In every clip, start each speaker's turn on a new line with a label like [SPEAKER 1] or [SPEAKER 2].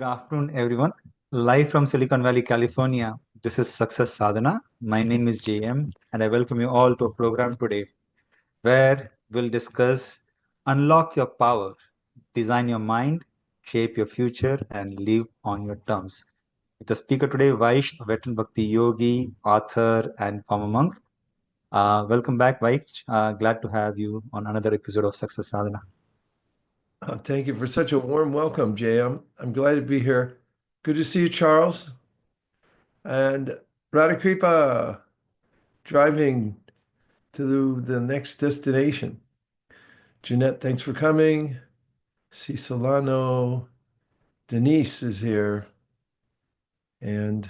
[SPEAKER 1] afternoon, everyone. Live from Silicon Valley, California. This is Success Sadhana. My name is JM, and I welcome you all to a program today where we'll discuss unlock your power, design your mind, shape your future, and live on your terms. With the speaker today, Vaish, a veteran Bhakti yogi, author, and former monk. Welcome back, Vaish. Glad to have you on another episode of Success Sadhana.
[SPEAKER 2] Thank you for such a warm welcome, JM. I'm glad to be here. Good to see you, Charles. And Radhakripa, driving to the next destination. Jeanette, thanks for coming. C. Solano. Denise is here. And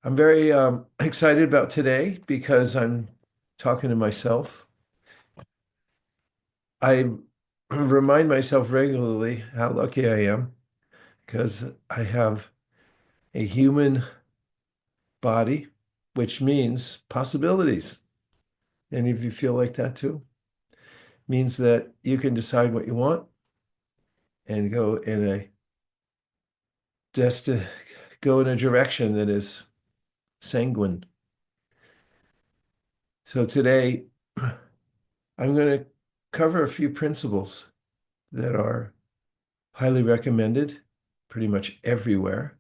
[SPEAKER 2] I'm very excited about today because I'm talking to myself. I remind myself regularly how lucky I am because I have a human body, which means possibilities. Any of you feel like that too? Means that you can decide what you want and go in a direction that is sanguine. So today, I'm going to cover a few principles that are highly recommended pretty much everywhere,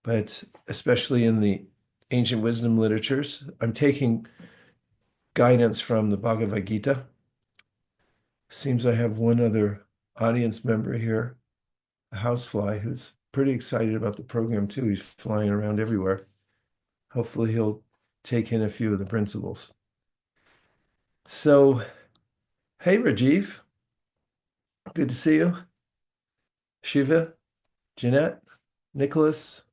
[SPEAKER 2] but especially in the ancient wisdom literatures. I'm taking guidance from the Bhagavad Gita. Seems I have one other audience member here, a housefly, who's pretty excited about the program too. He's flying around everywhere. Hopefully he'll take in a few of the principles. So, hey, Rajiv. Good to see you. Shiva, Jeanette, Nicholas.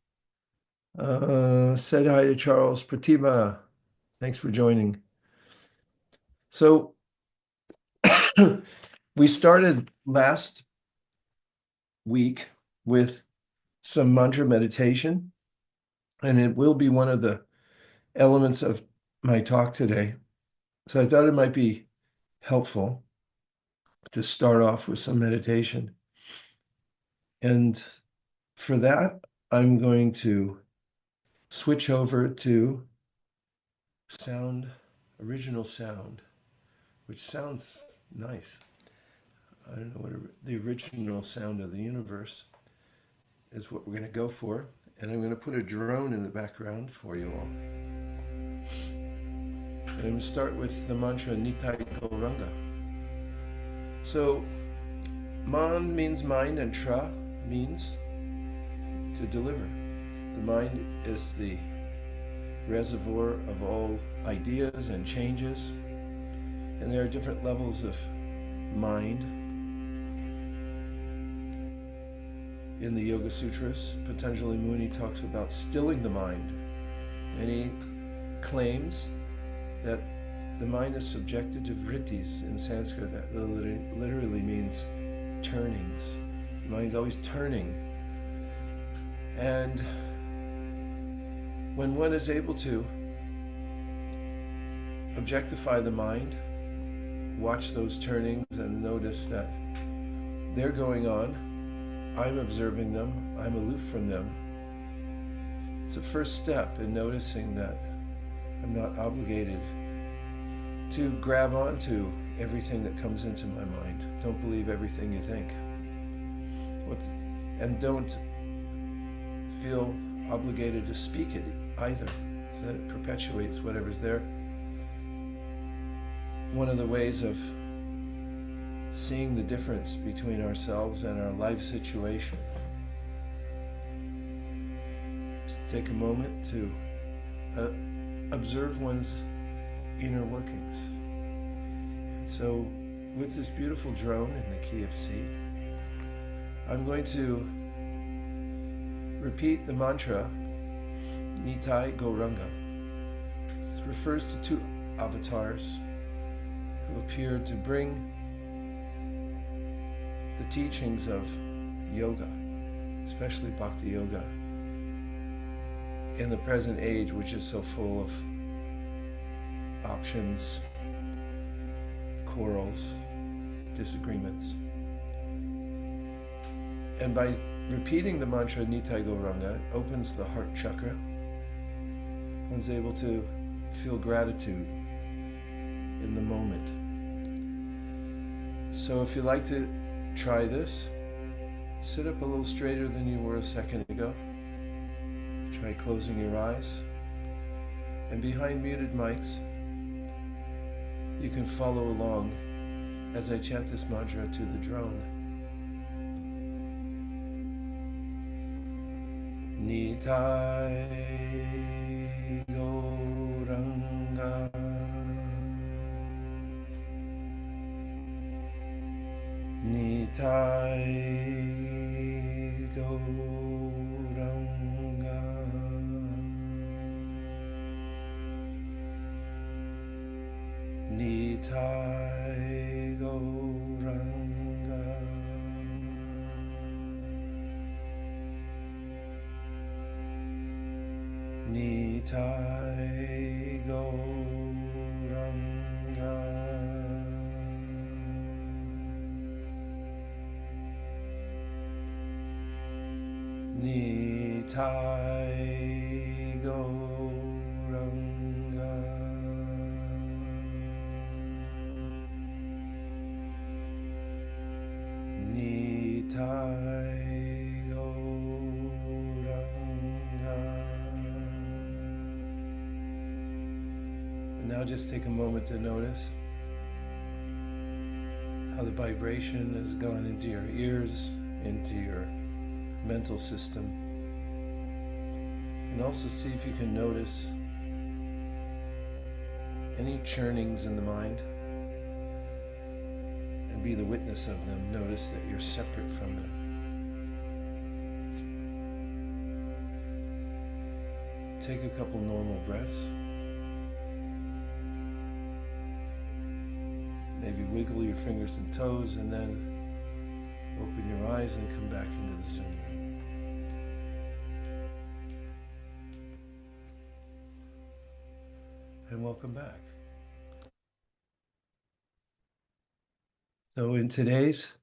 [SPEAKER 2] Said hi to Charles. Pratima, thanks for joining. So, we started last week with some mantra meditation, and it will be one of the elements of my talk today. So I thought it might be helpful to start off with some meditation. And for that, I'm going to switch over to original sound, which sounds nice. I don't know what the original sound of the universe is what we're going to go for. And I'm going to put a drone in the background for you all. And I'm going to start with the mantra Nitai Gauranga. So, man means mind and tra means to deliver. The mind is the reservoir of all ideas and changes. And there are different levels of mind. In the Yoga Sutras, Patanjali Muni talks about stilling the mind. And he claims that the mind is subjected to vrittis in Sanskrit. That literally means turnings. The mind's always turning. And when one is able to objectify the mind, watch those turnings and notice that they're going on, I'm observing them, I'm aloof from them. It's a first step in noticing that I'm not obligated to grab onto everything that comes into my mind. Don't believe everything you think. And don't feel obligated to speak it either, so that it perpetuates whatever's there. One of the ways of seeing the difference between ourselves and our life situation is to take a moment to observe one's inner workings. And so with this beautiful drone in the key of C, I'm going to repeat the mantra Nitai Gauranga. It refers to two avatars who appeared to bring the teachings of yoga, especially bhakti yoga, in the present age, which is so full of options, quarrels, disagreements. And by repeating the mantra Nitai Gauranga, it opens the heart chakra. One's able to feel gratitude in the moment. So if you like to try this, sit up a little straighter than you were a second ago. Try closing your eyes. And behind muted mics, you can follow along as I chant this mantra to the drone. Nitai Gauranga Nitai Gauranga Nitai Gauranga Nitai Gauranga Nitai Gauranga Nitai Now just take a moment to notice how the vibration has gone into your ears, into your mental system. And also see if you can notice any churnings in the mind and be the witness of them. Notice that you're separate from them. Take a couple normal breaths. Maybe wiggle your fingers and toes and then open your eyes and come back into the Zoom. And welcome back. So in today's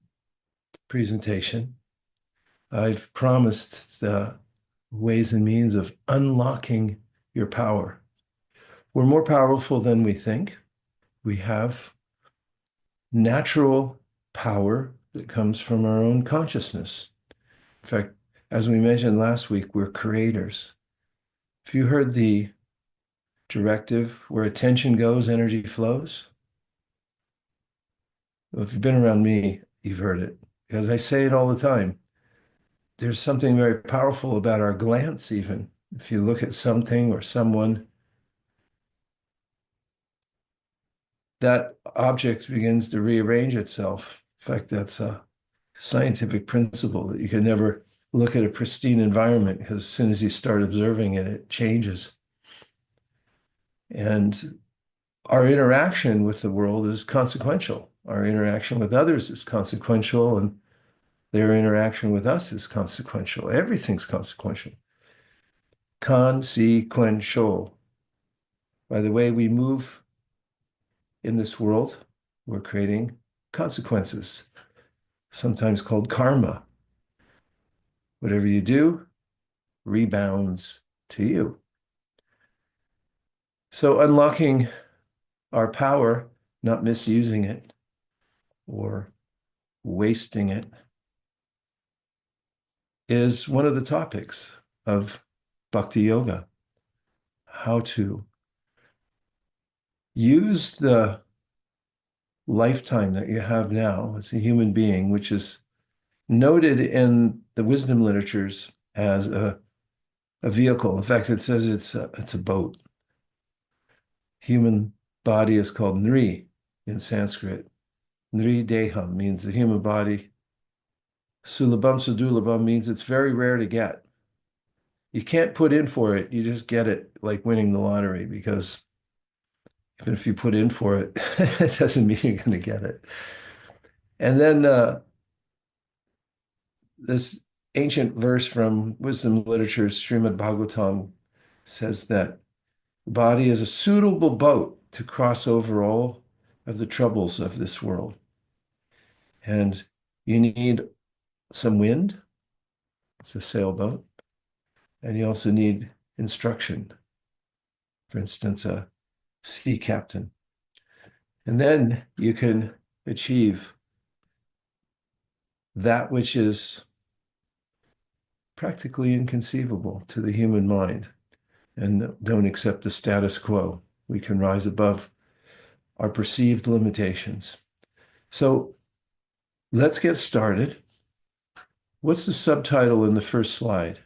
[SPEAKER 2] presentation, I've promised the ways and means of unlocking your power. We're more powerful than we think. We have natural power that comes from our own consciousness. In fact, as we mentioned last week, we're creators. If you heard the directive, where attention goes, energy flows, well, if you've been around me, you've heard it, because I say it all the time. There's something very powerful about our glance, even. If you look at something or someone, that object begins to rearrange itself. In fact, that's a scientific principle that you can never look at a pristine environment because as soon as you start observing it, it changes. And our interaction with the world is consequential. Our interaction with others is consequential, and their interaction with us is consequential. Everything's consequential. Consequential. By the way we move in this world, we're creating consequences, sometimes called karma. Whatever you do rebounds to you. So unlocking our power, not misusing it or wasting it, is one of the topics of Bhakti Yoga. How to use the lifetime that you have now as a human being, which is noted in the wisdom literatures as a vehicle. In fact, it says it's a boat. Human body is called Nri in Sanskrit. Nri Deham means the human body. Sulabham Sudulabham means it's very rare to get. You can't put in for it, you just get it, like winning the lottery, because even if you put in for it, it doesn't mean you're going to get it. And then this ancient verse from wisdom literature, Srimad Bhagavatam, says that the body is a suitable boat to cross over all of the troubles of this world. And you need some wind It's a sailboat. And you also need instruction. For instance, a sea captain. And then you can achieve that which is practically inconceivable to the human mind and don't accept the status quo. We can rise above our perceived limitations. So let's get started. What's the subtitle in the first slide?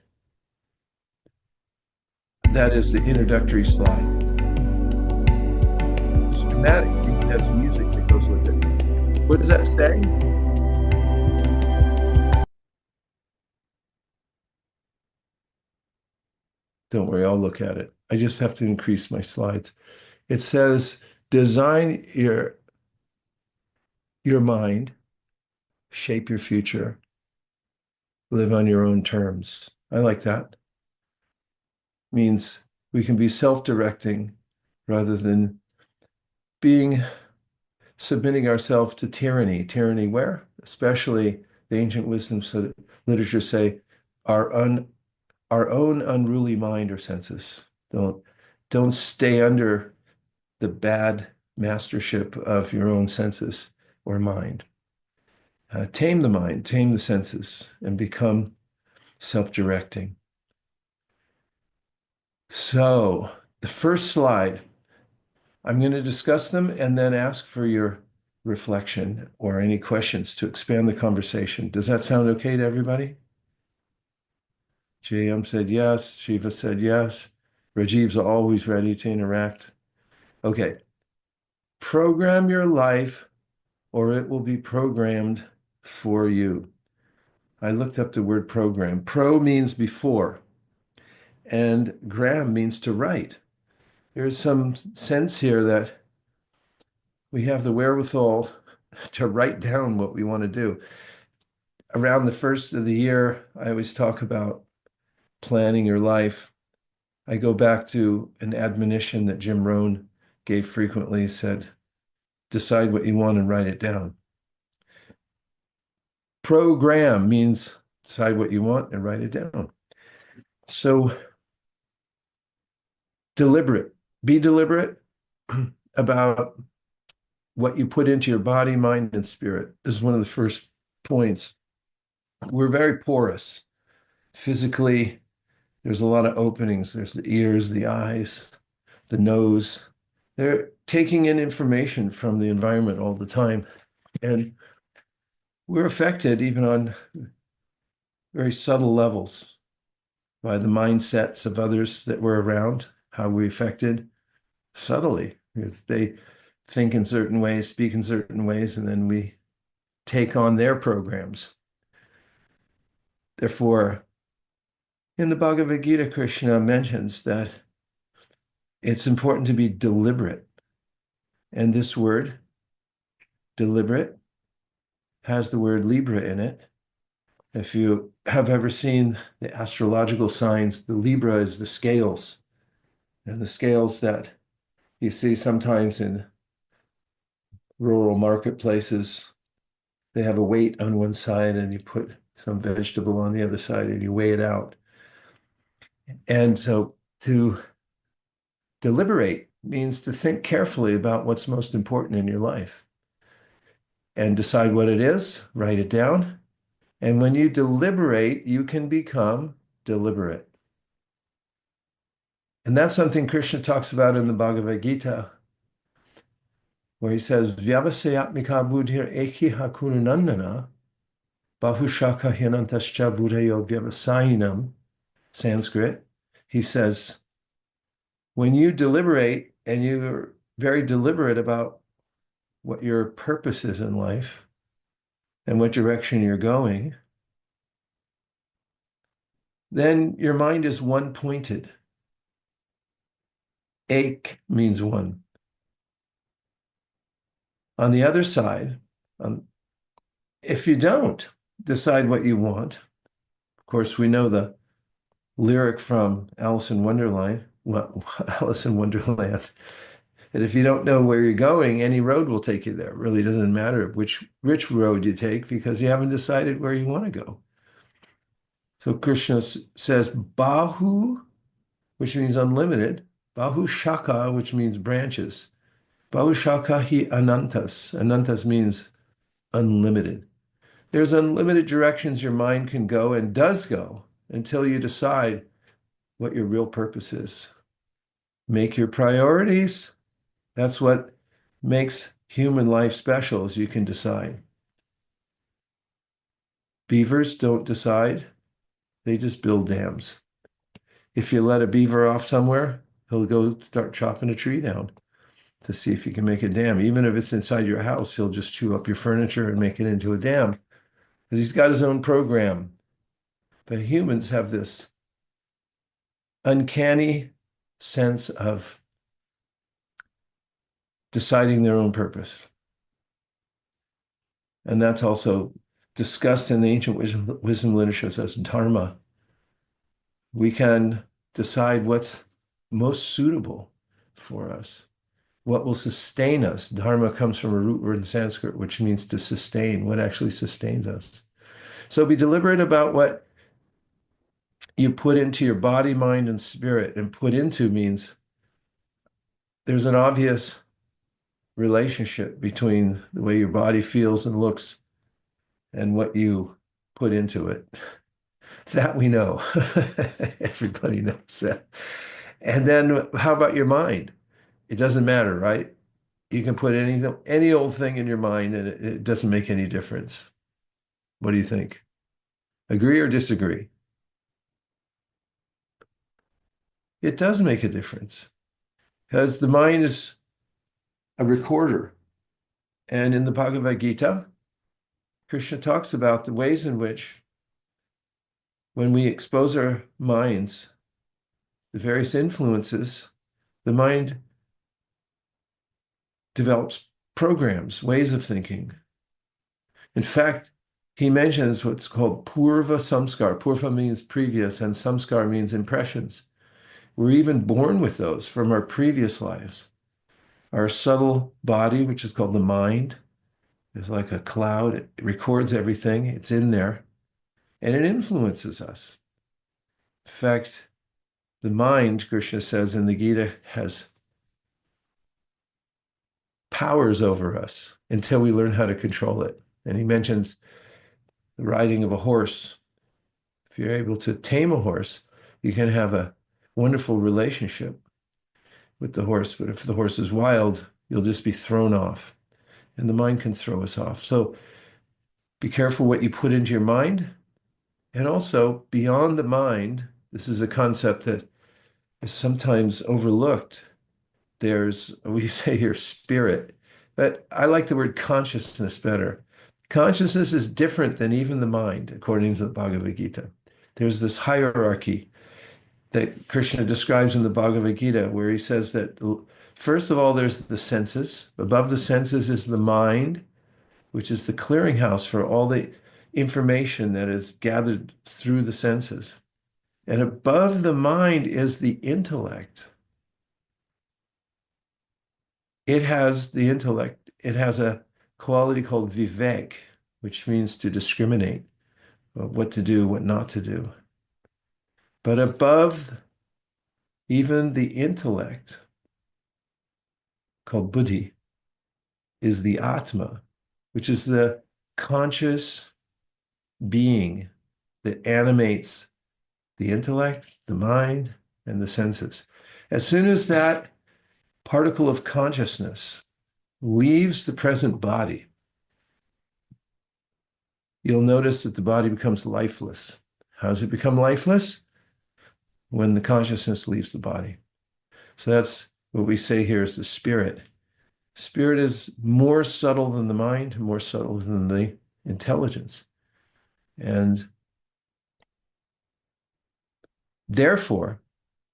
[SPEAKER 2] That is the introductory slide. Schematic even has music that goes with it. What does that say? Don't worry, I'll look at it. I just have to increase my slides. It says, design your mind, shape your future, live on your own terms. I like that. Means we can be self-directing rather than submitting ourselves to tyranny. Tyranny where? Especially the ancient wisdoms literature say our own unruly mind or senses. Don't stay under the bad mastership of your own senses or mind. Tame the mind, tame the senses, and become self-directing. So the first slide, I'm going to discuss them and then ask for your reflection or any questions to expand the conversation. Does that sound okay to everybody? JM said yes. Shiva said yes. Rajiv's always ready to interact. Okay. Program your life or it will be programmed for you. I looked up the word program. Pro means before, and gram means to write. There's some sense here that we have the wherewithal to write down what we want to do. Around the first of the year, I always talk about planning your life. I go back to an admonition that Jim Rohn gave frequently, said, decide what you want and write it down. Program means decide what you want and write it down. So be deliberate about what you put into your body, mind, and spirit. This is one of the first points. We're very porous. Physically, there's a lot of openings. There's the ears, the eyes, the nose. They're taking in information from the environment all the time. And we're affected even on very subtle levels by the mindsets of others that we're around, how we're affected subtly. If they think in certain ways, speak in certain ways, and then we take on their programs. Therefore, in the Bhagavad Gita, Krishna mentions that it's important to be deliberate. And this word, deliberate, has the word Libra in it. If you have ever seen the astrological signs, the Libra is the scales. And the scales that you see sometimes in rural marketplaces, they have a weight on one side and you put some vegetable on the other side and you weigh it out. And so to deliberate means to think carefully about what's most important in your life and decide what it is, write it down. And when you deliberate, you can become deliberate. And that's something Krishna talks about in the Bhagavad Gita, where he says, Vyavasayatmika buddhir eki hakunanandana, bahushaka hinantascha buddhayo vyavasayinam, Sanskrit. He says, when you deliberate and you're very deliberate about what your purpose is in life and what direction you're going, then your mind is one-pointed. Ek means one. On the other side, if you don't decide what you want, of course, we know the lyric from Alice in Wonderland, that if you don't know where you're going, any road will take you there. It really doesn't matter which road you take because you haven't decided where you want to go. So Krishna says Bahu, which means unlimited, Bahu Shaka, which means branches. Bahu Shaka hi Anantas. Anantas means unlimited. There's unlimited directions your mind can go and does go until you decide what your real purpose is. Make your priorities. That's what makes human life special, is you can decide. Beavers don't decide. They just build dams. If you let a beaver off somewhere, he'll go start chopping a tree down to see if he can make a dam. Even if it's inside your house, he'll just chew up your furniture and make it into a dam because he's got his own program. But humans have this uncanny sense of deciding their own purpose. And that's also discussed in the ancient wisdom literature as dharma. We can decide what's most suitable for us, what will sustain us. Dharma comes from a root word in Sanskrit, which means to sustain, what actually sustains us. So be deliberate about what you put into your body, mind, and spirit. And put into means there's an obvious relationship between the way your body feels and looks and what you put into it. That we know. Everybody knows that. And then how about your mind? It doesn't matter, right? You can put any old thing in your mind and it doesn't make any difference. What do you think? Agree or disagree? It does make a difference because the mind is a recorder. And in the Bhagavad Gita, Krishna talks about the ways in which when we expose our minds, the various influences, the mind develops programs, ways of thinking. In fact, he mentions what's called purva samskar. Purva means previous, and samskar means impressions. We're even born with those from our previous lives. Our subtle body, which is called the mind, is like a cloud. It records everything. It's in there, and it influences us. In fact, the mind, Krishna says in the Gita, has powers over us until we learn how to control it. And he mentions the riding of a horse. If you're able to tame a horse, you can have a wonderful relationship with the horse. But if the horse is wild, you'll just be thrown off. And the mind can throw us off. So be careful what you put into your mind. And also, beyond the mind, this is a concept that is sometimes overlooked. There's, we say here, spirit, but I like the word consciousness better. Consciousness is different than even the mind, according to the Bhagavad Gita. There's this hierarchy that Krishna describes in the Bhagavad Gita, where he says that, first of all, there's the senses. Above the senses is the mind, which is the clearinghouse for all the information that is gathered through the senses. And above the mind is the intellect. It has the intellect. It has a quality called vivek, which means to discriminate what to do, what not to do. But above even the intellect, called buddhi, is the atma, which is the conscious being that animates the intellect, the mind, and the senses. As soon as that particle of consciousness leaves the present body, you'll notice that the body becomes lifeless. How does it become lifeless? When the consciousness leaves the body. So that's what we say here is the spirit. Spirit is more subtle than the mind, more subtle than the intelligence. And therefore,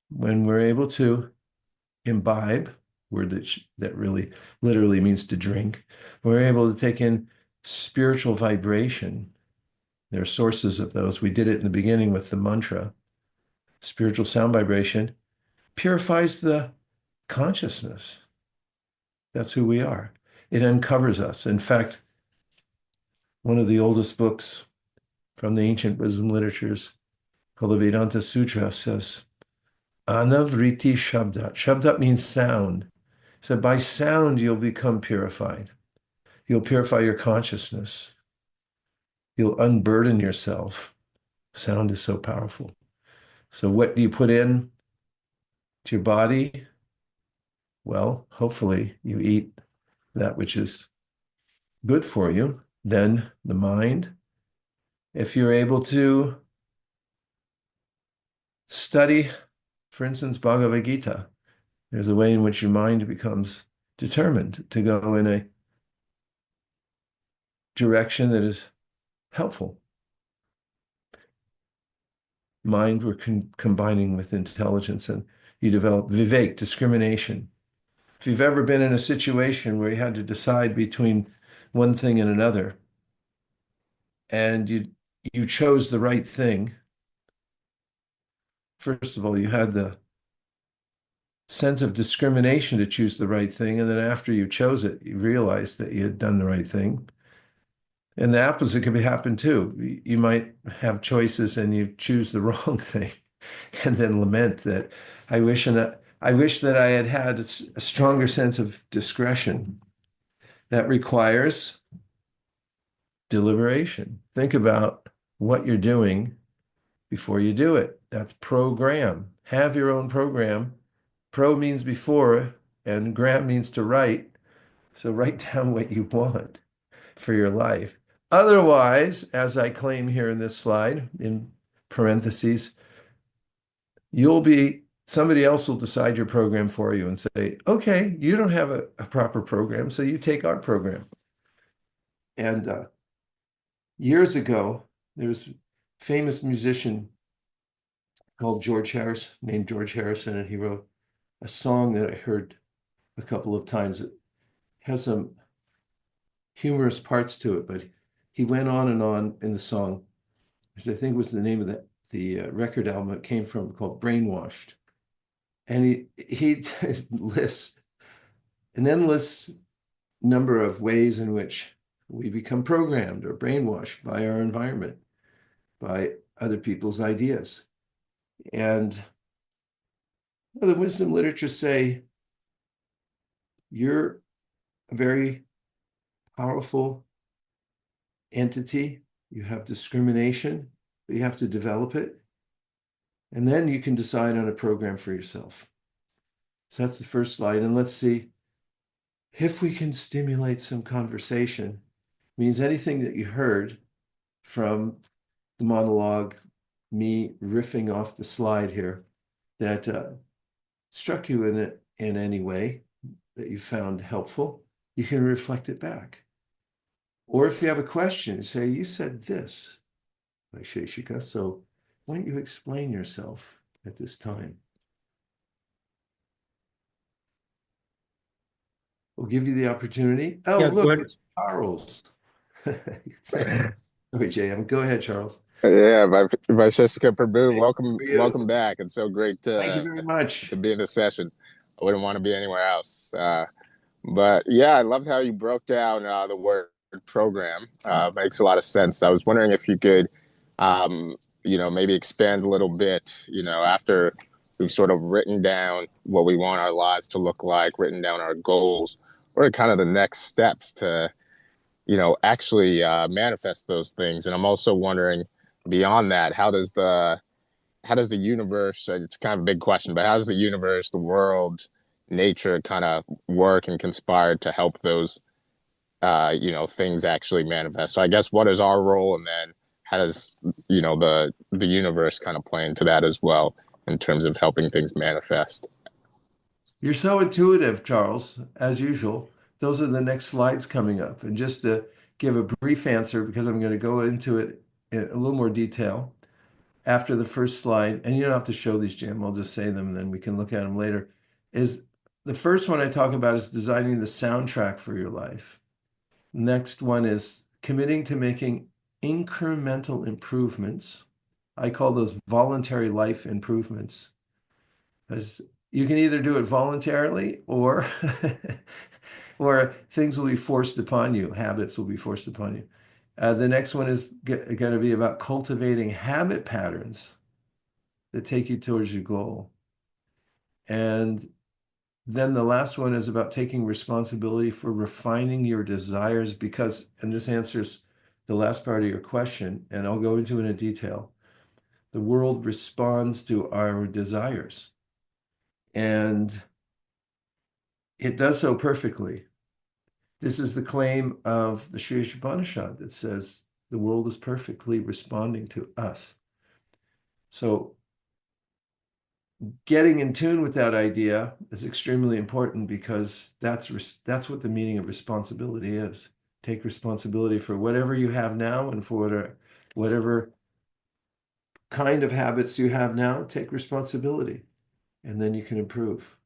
[SPEAKER 2] when we're able to imbibe, word that really literally means to drink, we're able to take in spiritual vibration. There are sources of those. We did it in the beginning with the mantra. Spiritual sound vibration purifies the consciousness. That's who we are. It uncovers us. In fact, one of the oldest books from the ancient wisdom literatures called the Vedanta Sutra, says, Anavriti Shabdat. Shabdat means sound. So by sound, you'll become purified. You'll purify your consciousness. You'll unburden yourself. Sound is so powerful. So what do you put in to your body? Well, hopefully you eat that which is good for you. Then the mind, if you're able to study, for instance, Bhagavad Gita, there's a way in which your mind becomes determined to go in a direction that is helpful. Mind we're combining with intelligence, and you develop vivek, discrimination. If you've ever been in a situation where you had to decide between one thing and another, and you chose the right thing, first of all, you had the sense of discrimination to choose the right thing, and then after you chose it, you realized that you had done the right thing. And the opposite could happen too. You might have choices and you choose the wrong thing, and then lament that I wish that I had had a stronger sense of discretion. That requires deliberation. Think about what you're doing before you do it. That's program. Have your own program. Pro means before, and gram means to write. So write down what you want for your life. Otherwise, as I claim here in this slide, in parentheses, somebody else will decide your program for you and say, okay, you don't have a proper program, so you take our program. And years ago, there was a famous musician called named George Harrison, and he wrote a song that I heard a couple of times. It has some humorous parts to it, but he went on and on in the song, which I think was the name of the record album it came from, called Brainwashed. And he lists an endless number of ways in which we become programmed or brainwashed by our environment, by other people's ideas. And the wisdom literature say you're a very powerful entity. You have discrimination, but you have to develop it. And then you can decide on a program for yourself. So that's the first slide. And let's see if we can stimulate some conversation. Means anything that you heard from the monologue, me riffing off the slide here, that struck you in any way that you found helpful, you can reflect it back. Or if you have a question, say, you said this, Vaiśeṣika, so why don't you explain yourself at this time? We'll give you the opportunity. Oh,
[SPEAKER 1] Yeah,
[SPEAKER 2] look,
[SPEAKER 1] good.
[SPEAKER 2] it's Charles. Okay, JM, go ahead, Charles.
[SPEAKER 3] Yeah, Vaiśeṣika Prabhu,
[SPEAKER 2] Hey,
[SPEAKER 3] welcome,
[SPEAKER 2] for you.
[SPEAKER 3] welcome back. It's so great
[SPEAKER 2] Thank you very
[SPEAKER 3] to
[SPEAKER 2] much.
[SPEAKER 3] be in this session. I wouldn't want to be anywhere else. But yeah, I loved how you broke down the word program. Makes a lot of sense. I was wondering if you could, um, maybe expand a little bit. After we've sort of written down what we want our lives to look like, written down our goals, what are kind of the next steps to actually manifest those things? And I'm also wondering beyond that, how does the universe, it's kind of a big question, but how does the universe, the world, nature kind of work and conspire to help those things actually manifest? So I guess what is our role, and then how does the universe kind of play into that as well in terms of helping things manifest?
[SPEAKER 2] You're so intuitive, Charles, as usual. Those are the next slides coming up. And just to give a brief answer, because I'm going to go into it in a little more detail after the first slide, and you don't have to show these, Jim, I'll just say them and then we can look at them later, is the first one I talk about is designing the soundtrack for your life. Next one is committing to making incremental improvements. I call those voluntary life improvements. As you can either do it voluntarily or or things will be forced upon you, habits will be forced upon you. The next one is going to be about cultivating habit patterns that take you towards your goal. And then the last one is about taking responsibility for refining your desires because, and this answers the last part of your question, and I'll go into it in detail. The world responds to our desires, and it does so perfectly. This is the claim of the Sri Upanishad that says the world is perfectly responding to us. So getting in tune with that idea is extremely important because that's what the meaning of responsibility is. Take responsibility for whatever you have now and for whatever kind of habits you have now, take responsibility, and then you can improve.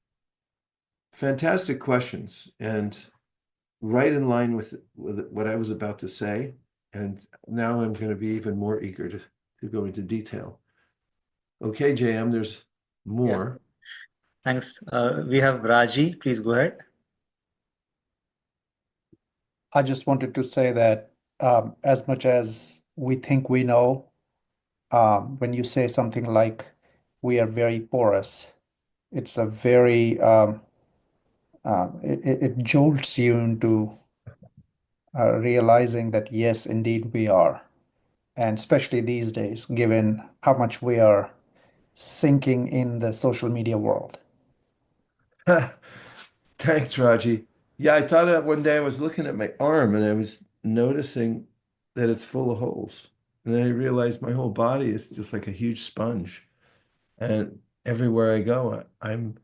[SPEAKER 2] Fantastic questions, and right in line with what I was about to say. And now I'm going to be even more eager to go into detail. Okay, JM, there's more.
[SPEAKER 1] Yeah. Thanks. We have Raji. Please go ahead.
[SPEAKER 4] I just wanted to say that as much as we think we know, when you say something like we are very porous, it's a very it jolts you into realizing that yes, indeed we are, and especially these days, given how much we are sinking in the social media world.
[SPEAKER 2] Thanks, Raji. Yeah, I thought that one day I was looking at my arm and I was noticing that it's full of holes. And then I realized my whole body is just like a huge sponge. And everywhere I go, I'm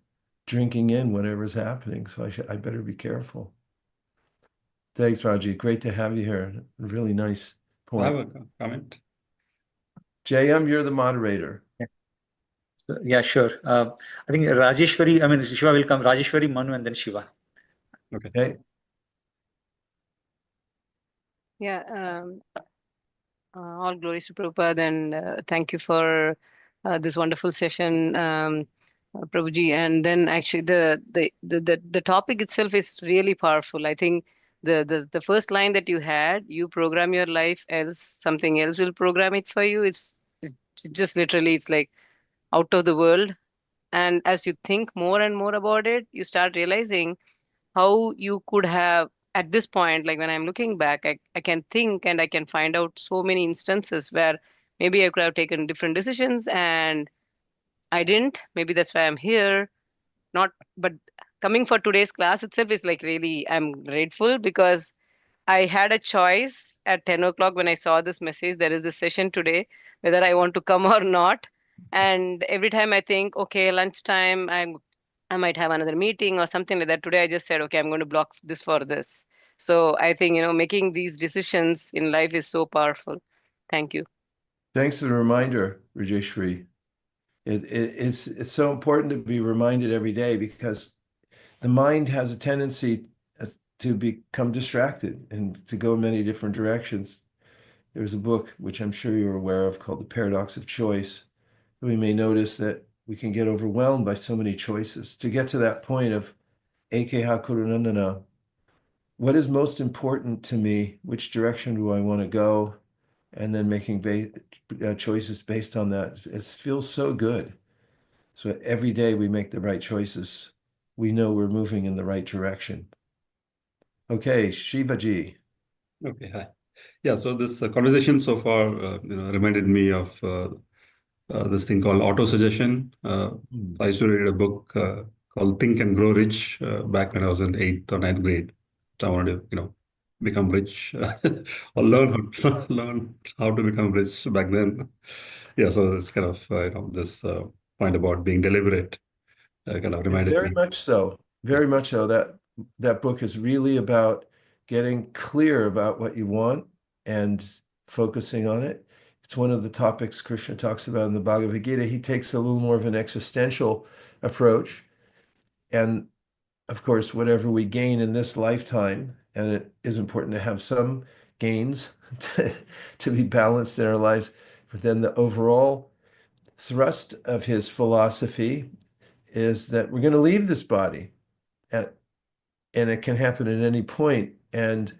[SPEAKER 2] drinking in whatever's happening. So I better be careful. Thanks, Raji. Great to have you here. Really nice
[SPEAKER 5] I have
[SPEAKER 2] point.
[SPEAKER 5] a comment.
[SPEAKER 2] JM, you're the moderator.
[SPEAKER 1] So, yeah, sure. I think Shiva will come. Rajeshwari, Manu, and then Shiva.
[SPEAKER 2] Okay.
[SPEAKER 6] Yeah, all glories to Prabhupada, and thank you for this wonderful session, Prabhuji. And then actually the topic itself is really powerful. I think the first line that you had, you program your life, else something else will program it for you. It's just literally, it's like out of the world. And as you think more and more about it, you start realizing how you could have at this point, like when I'm looking back, I can think and I can find out so many instances where maybe I could have taken different decisions and I didn't. Maybe that's why I'm here. Not, but coming for today's class itself is like really, I'm grateful because I had a choice at 10 o'clock when I saw this message. There is this session today, whether I want to come or not. And every time I think, okay, lunchtime, I might have another meeting or something like that. Today I just said, okay, I'm going to block this for this. So I think, making these decisions in life is so powerful. Thank you.
[SPEAKER 2] Thanks for the reminder, Rajeshwari. It's so important to be reminded every day because the mind has a tendency to become distracted and to go in many different directions. There's a book, which I'm sure you're aware of, called The Paradox of Choice. We may notice that we can get overwhelmed by so many choices. To get to that point of Ekeha Kurunandana, what is most important to me? Which direction do I want to go? And then making choices based on that. It feels so good. So every day we make the right choices. We know we're moving in the right direction. Okay, Shivaji.
[SPEAKER 5] Okay, hi. Yeah, so this conversation so far, reminded me of this thing called auto-suggestion. I used to read a book called Think and Grow Rich back when I was in 8th or 9th grade. So I wanted to, become rich or learn how to become rich back then. Yeah, so it's kind of, this point about being deliberate kind of reminded
[SPEAKER 2] Very
[SPEAKER 5] me.
[SPEAKER 2] much so. Very much so. That book is really about getting clear about what you want and focusing on it. It's one of the topics Krishna talks about in the Bhagavad Gita. He takes a little more of an existential approach. And of course, whatever we gain in this lifetime, and it is important to have some gains to be balanced in our lives, but then the overall thrust of his philosophy is that we're going to leave this body and it can happen at any point. And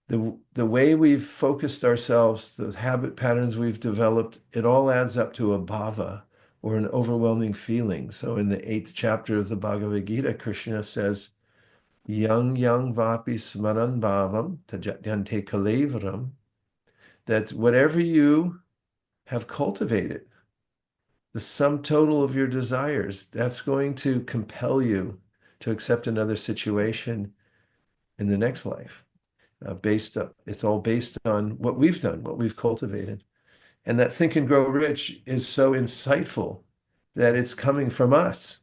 [SPEAKER 2] the way we've focused ourselves, the habit patterns we've developed, it all adds up to a bhava, or an overwhelming feeling. So in the 8th chapter of the Bhagavad Gita, Krishna says, Yang yang vapi smaran bhavam tajatyante kalevaram, that whatever you have cultivated, the sum total of your desires, that's going to compel you to accept another situation in the next life. It's all based on what we've done, what we've cultivated. And that Think and Grow Rich is so insightful that it's coming from us.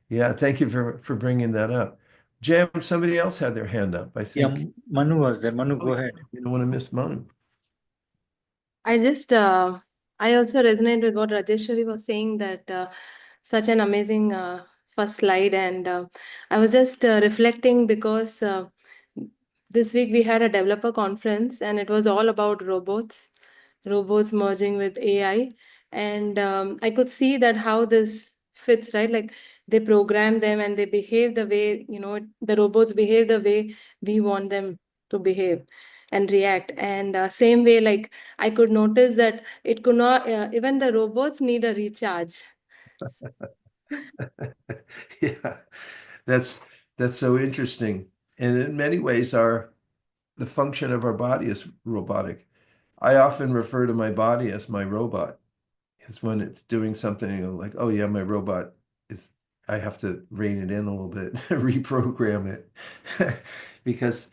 [SPEAKER 2] Yeah, thank you for bringing that up. Jam, somebody else had their hand up, I think.
[SPEAKER 1] Yeah, Manu was there. Manu, go ahead.
[SPEAKER 2] You don't want to miss Manu.
[SPEAKER 7] I also resonate with what Rajeshwari was saying, that such an amazing first slide. And I was just reflecting because this week we had a developer conference and it was all about robots merging with AI. And I could see that how this fits, right? Like they program them and they behave the way, the robots behave the way we want them to behave and react. And same way, like I could notice that it could not, even the robots need a recharge.
[SPEAKER 2] Yeah, that's so interesting. And in many ways, the function of our body is robotic. I often refer to my body as my robot. It's when it's doing something like, oh yeah, my robot, I have to rein it in a little bit, reprogram it. Because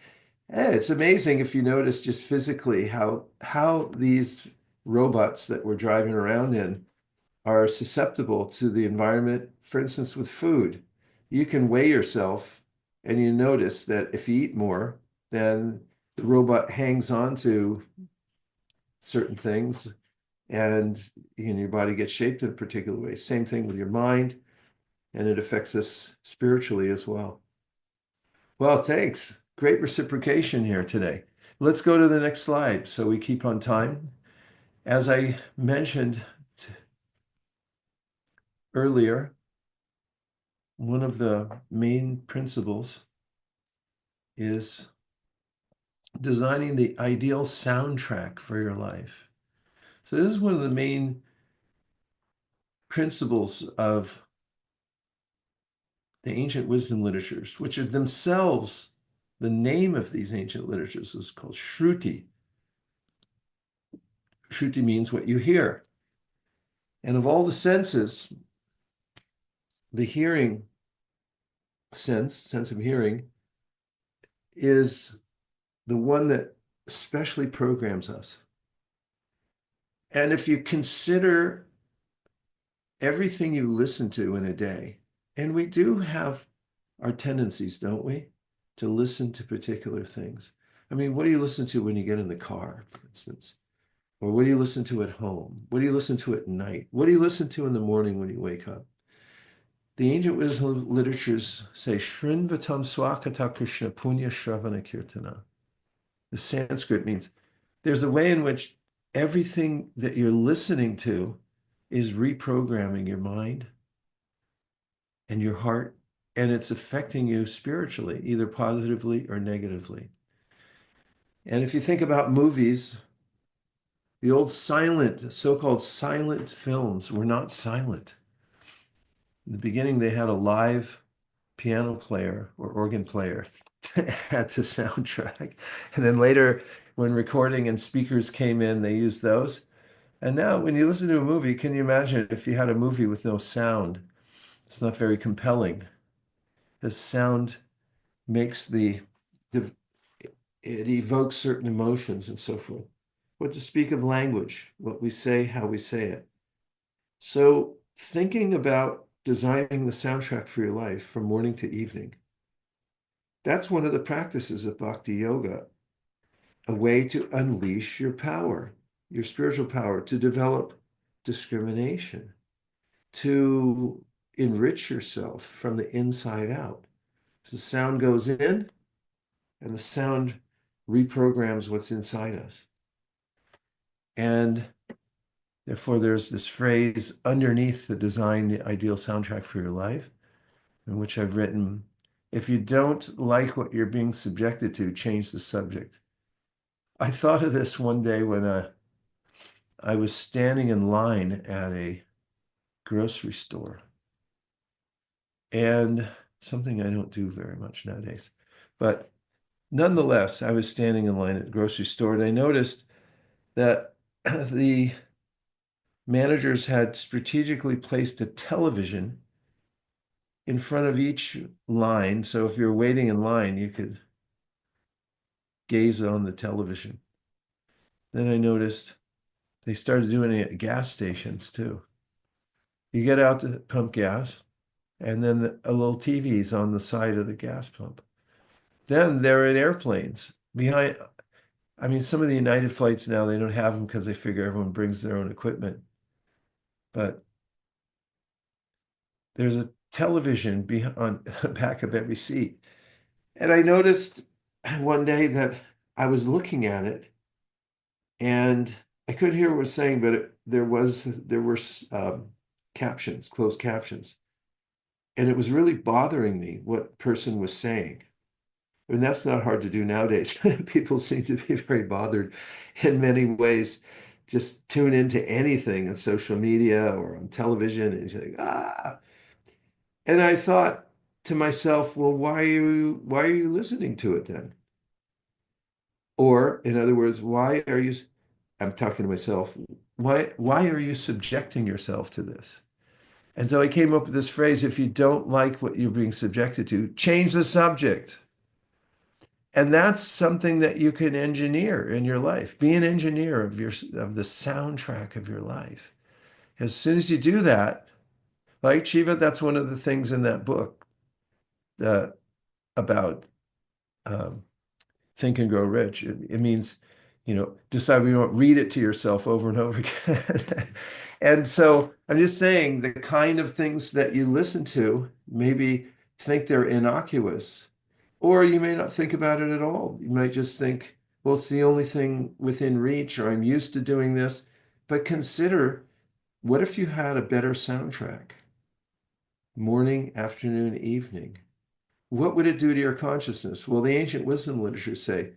[SPEAKER 2] it's amazing if you notice just physically how these robots that we're driving around in are susceptible to the environment. For instance, with food, you can weigh yourself and you notice that if you eat more, then the robot hangs on to certain things and your body gets shaped in a particular way. Same thing with your mind, and it affects us spiritually as well. Well, thanks. Great reciprocation here today. Let's go to the next slide so we keep on time. As I mentioned earlier, one of the main principles is designing the ideal soundtrack for your life. So this is one of the main principles of the ancient wisdom literatures, which are themselves, the name of these ancient literatures is called Shruti. Shruti means what you hear. And of all the senses, the hearing sense of hearing, is the one that especially programs us. And if you consider everything you listen to in a day, and we do have our tendencies, don't we, to listen to particular things. I mean, what do you listen to when you get in the car, for instance? Or what do you listen to at home? What do you listen to at night? What do you listen to in the morning when you wake up? The ancient wisdom literatures say, Shrinvatam swakata Krishna punya shravana kirtana. The Sanskrit means there's a way in which everything that you're listening to is reprogramming your mind and your heart, and it's affecting you spiritually, either positively or negatively. And if you think about movies, the old so-called silent films were not silent. In the beginning, they had a live piano player or organ player at the soundtrack. And then later, when recording and speakers came in, they used those. And now when you listen to a movie, can you imagine if you had a movie with no sound? It's not very compelling. The sound makes it evokes certain emotions and so forth. What to speak of language, what we say, how we say it. So thinking about designing the soundtrack for your life from morning to evening, that's one of the practices of bhakti yoga, a way to unleash your power, your spiritual power, to develop discrimination, to enrich yourself from the inside out. So the sound goes in and the sound reprograms what's inside us. And therefore, there's this phrase underneath the design the ideal soundtrack for your life, in which I've written, if you don't like what you're being subjected to, change the subject. I thought of this one day when I was standing in line at a grocery store. And something I don't do very much nowadays. But nonetheless, I was standing in line at the grocery store and I noticed that the managers had strategically placed a television in front of each line. So if you're waiting in line, you could gaze on the television. Then I noticed they started doing it at gas stations too. You get out to pump gas, and then a little TV's on the side of the gas pump. Then they're in airplanes behind. I mean, some of the United flights now, they don't have them because they figure everyone brings their own equipment. But there's a television on the back of every seat. And I noticed one day that I was looking at it and I couldn't hear what it was saying, but there were captions, closed captions. And it was really bothering me what person was saying. I mean, that's not hard to do nowadays. People seem to be very bothered in many ways. Just tune into anything on social media or on television and you think, ah. And I thought to myself, well, why are you listening to it then? Or in other words, I'm talking to myself, why are you subjecting yourself to this? And so I came up with this phrase, if you don't like what you're being subjected to, change the subject. And that's something that you can engineer in your life. Be an engineer of the soundtrack of your life. As soon as you do that, like Shiva, that's one of the things in that book about Think and Grow Rich. It means, decide we won't read it to yourself over and over again. And so I'm just saying the kind of things that you listen to, maybe think they're innocuous, or you may not think about it at all. You might just think, well, it's the only thing within reach, or I'm used to doing this. But consider, what if you had a better soundtrack? Morning, afternoon, evening. What would it do to your consciousness? Well, the ancient wisdom literature say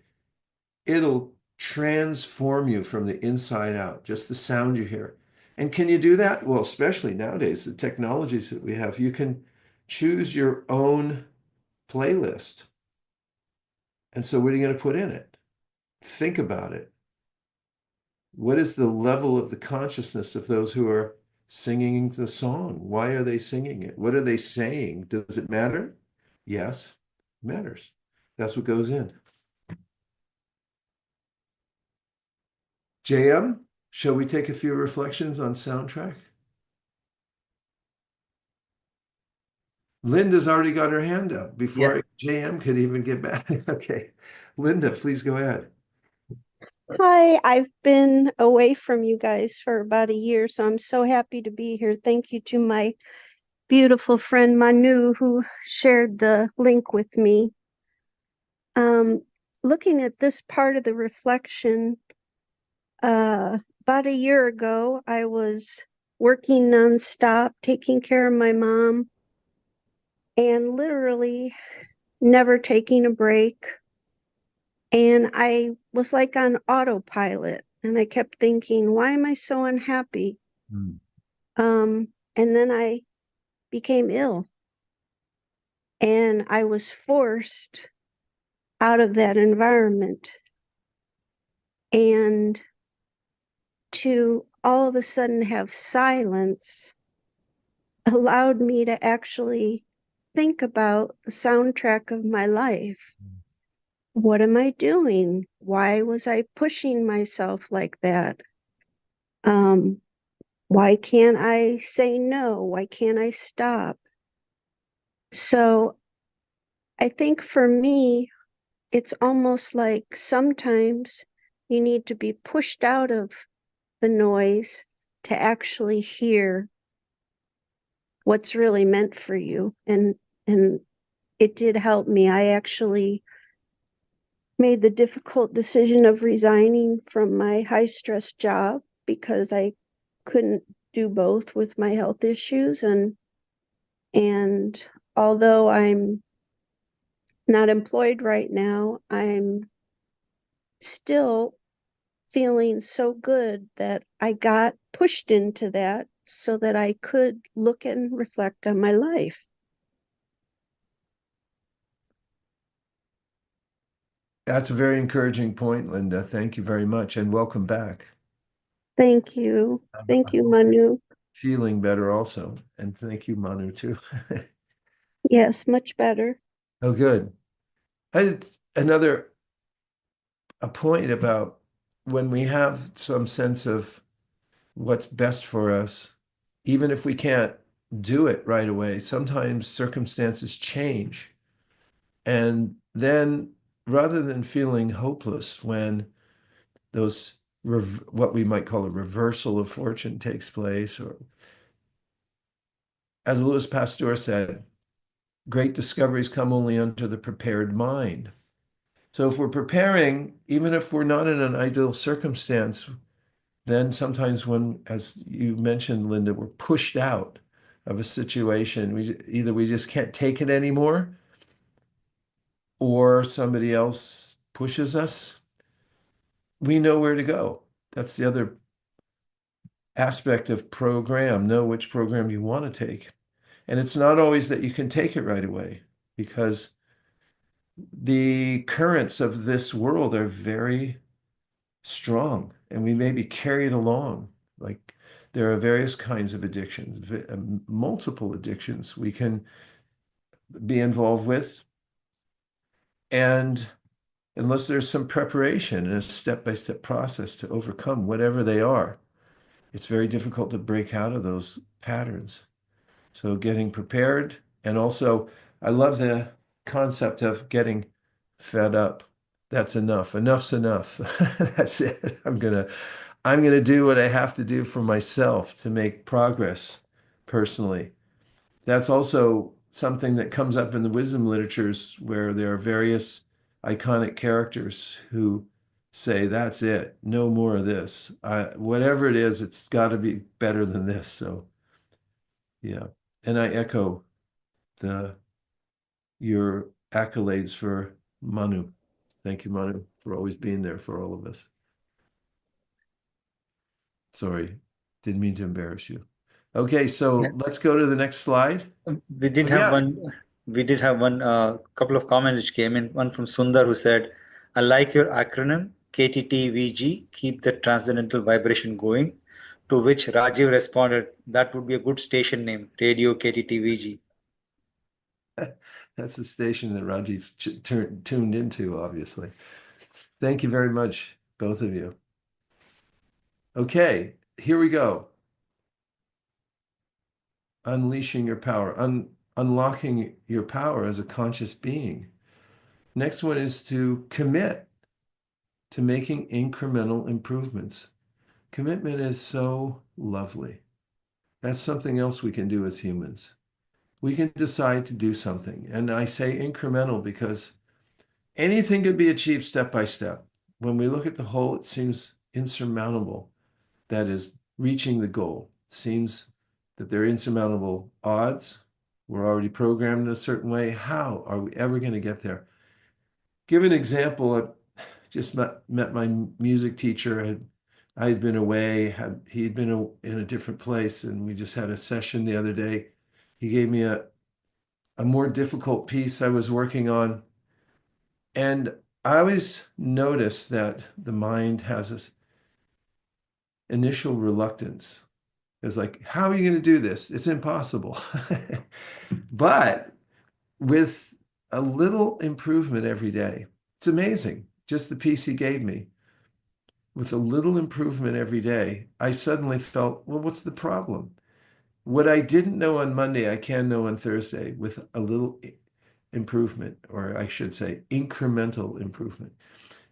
[SPEAKER 2] it'll transform you from the inside out, just the sound you hear. And can you do that? Well, especially nowadays, the technologies that we have, you can choose your own playlist. And so what are you going to put in it? Think about it. What is the level of the consciousness of those who are singing the song? Why are they singing it? What are they saying? Does it matter? Yes, it matters. That's what goes in. JM, shall we take a few reflections on soundtrack? Linda's already got her hand up before JM could even get back. Okay. Linda, please go ahead.
[SPEAKER 8] Hi, I've been away from you guys for about a year, so I'm so happy to be here. Thank you to my beautiful friend Manu, who shared the link with me. Looking at this part of the reflection, about a year ago, I was working nonstop, taking care of my mom, and literally never taking a break. And I was like on autopilot, and I kept thinking, why am I so unhappy? And then I became ill, and I was forced out of that environment. And to all of a sudden have silence allowed me to actually think about the soundtrack of my life. What am I doing? Why was I pushing myself like that? Why can't I say no? Why can't I stop? So I think for me, it's almost like sometimes you need to be pushed out of the noise to actually hear what's really meant for you. And it did help me. I actually made the difficult decision of resigning from my high stress job because I couldn't do both with my health issues. And although I'm not employed right now, I'm still feeling so good that I got pushed into that so that I could look and reflect on my life.
[SPEAKER 2] That's a very encouraging point, Linda. Thank you very much, and welcome back.
[SPEAKER 8] Thank you. Thank you, Manu.
[SPEAKER 2] Feeling better also. And thank you, Manu, too.
[SPEAKER 8] Yes, much better.
[SPEAKER 2] Oh, good. Another a point about when we have some sense of what's best for us, even if we can't do it right away, sometimes circumstances change. And then rather than feeling hopeless when those what we might call a reversal of fortune takes place, or as Louis Pasteur said, great discoveries come only under the prepared mind. So if we're preparing, even if we're not in an ideal circumstance, then sometimes when, as you mentioned, Linda, we're pushed out of a situation, we just can't take it anymore, or somebody else pushes us, we know where to go. That's the other aspect of program. Know which program you want to take. And it's not always that you can take it right away, because the currents of this world are very strong, and we may be carried along. Like, there are various kinds of addictions, multiple addictions we can be involved with. And unless there's some preparation and a step-by-step process to overcome whatever they are, it's very difficult to break out of those patterns. So getting prepared, and also I love the concept of getting fed up. That's enough. Enough's enough. That's it. I'm gonna do what I have to do for myself to make progress personally. That's also something that comes up in the wisdom literatures, where there are various iconic characters who say, that's it, no more of this. Whatever it is, it's got to be better than this. So yeah, and I echo your accolades for Manu. Thank you, Manu, for always being there for all of us. Sorry, didn't mean to embarrass you. Okay, so let's go to the next slide.
[SPEAKER 1] We did have one couple of comments which came in. One from Sundar, who said, I like your acronym KTTVG, keep the transcendental vibration going. To which Rajiv responded, that would be a good station name, Radio KTTVG.
[SPEAKER 2] That's the station that Rajiv tuned into, obviously. Thank you very much, both of you. Okay, here we go. Unleashing your power, unlocking your power as a conscious being. Next one is to commit to making incremental improvements. Commitment is so lovely. That's something else we can do as humans. We can decide to do something. And I say incremental because anything can be achieved step by step. When we look at the whole, it seems insurmountable. That is, reaching the goal. It seems that there are insurmountable odds. We're already programmed in a certain way. How are we ever going to get there? Give an example. I just met my music teacher. I had been away. He'd been in a different place, and we just had a session the other day. He gave me a more difficult piece I was working on. And I always notice that the mind has this initial reluctance. It's like, how are you going to do this? It's impossible. But with a little improvement every day, it's amazing. Just the piece he gave me, with a little improvement every day, I suddenly felt, well, what's the problem? What I didn't know on Monday, I can know on Thursday with a little improvement, or I should say incremental improvement.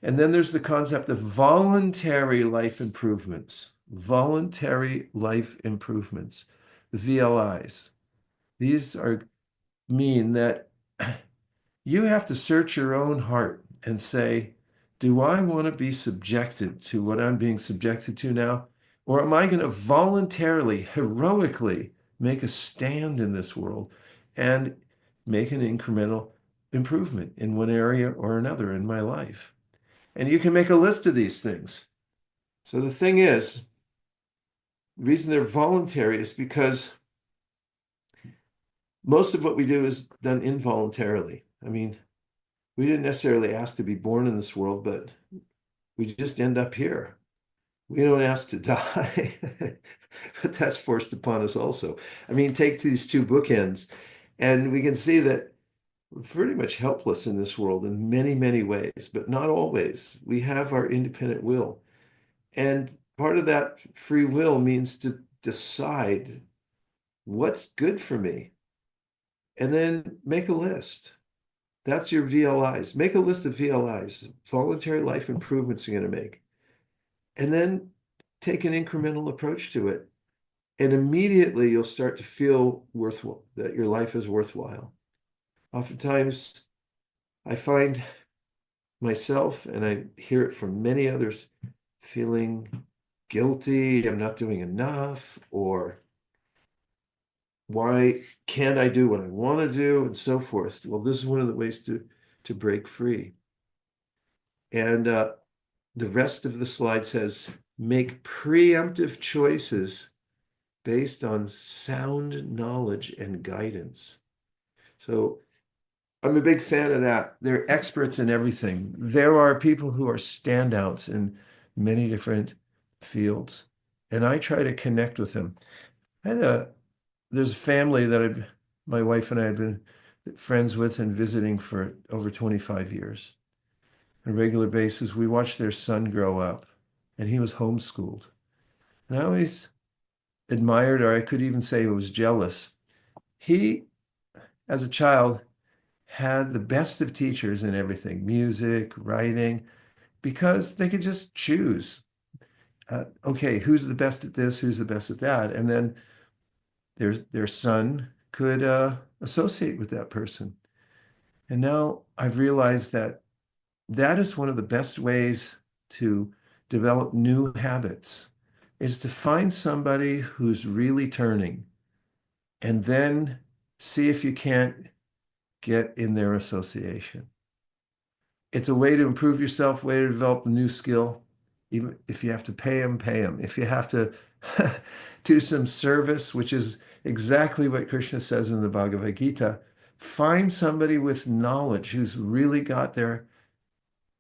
[SPEAKER 2] And then there's the concept of voluntary life improvements, voluntary life improvements, the VLIs. These mean that you have to search your own heart and say, do I want to be subjected to what I'm being subjected to now? Or am I going to voluntarily, heroically make a stand in this world and make an incremental improvement in one area or another in my life? And you can make a list of these things. So the thing is, reason they're voluntary is because most of what we do is done involuntarily. I mean, we didn't necessarily ask to be born in this world, but we just end up here. We don't ask to die, but that's forced upon us also. I mean, take these two bookends, and we can see that we're pretty much helpless in this world in many, many ways, but not always. We have our independent will. And part of that free will means to decide what's good for me and then make a list. That's your VLIs. Make a list of VLIs, voluntary life improvements you're going to make. And then take an incremental approach to it. And immediately you'll start to feel worthwhile, that your life is worthwhile. Oftentimes, I find myself, and I hear it from many others, feeling guilty, I'm not doing enough, or why can't I do what I want to do, and so forth. Well, this is one of the ways to break free. And the rest of the slide says, make preemptive choices based on sound knowledge and guidance. So I'm a big fan of that. They're experts in everything. There are people who are standouts in many different fields, and I try to connect with them. There's a family that my wife and I have been friends with and visiting for over 25 years. On a regular basis, we watched their son grow up, and he was homeschooled. And I always admired, or I could even say was jealous. He, as a child, had the best of teachers in everything, music, writing, because they could just choose. Okay, who's the best at this? Who's the best at that? And then their son could associate with that person. And now I've realized that that is one of the best ways to develop new habits, is to find somebody who's really turning and then see if you can't get in their association. It's a way to improve yourself, way to develop a new skill. Even if you have to pay them, pay them. If you have to do some service, which is exactly what Krishna says in the Bhagavad Gita, find somebody with knowledge who's really got their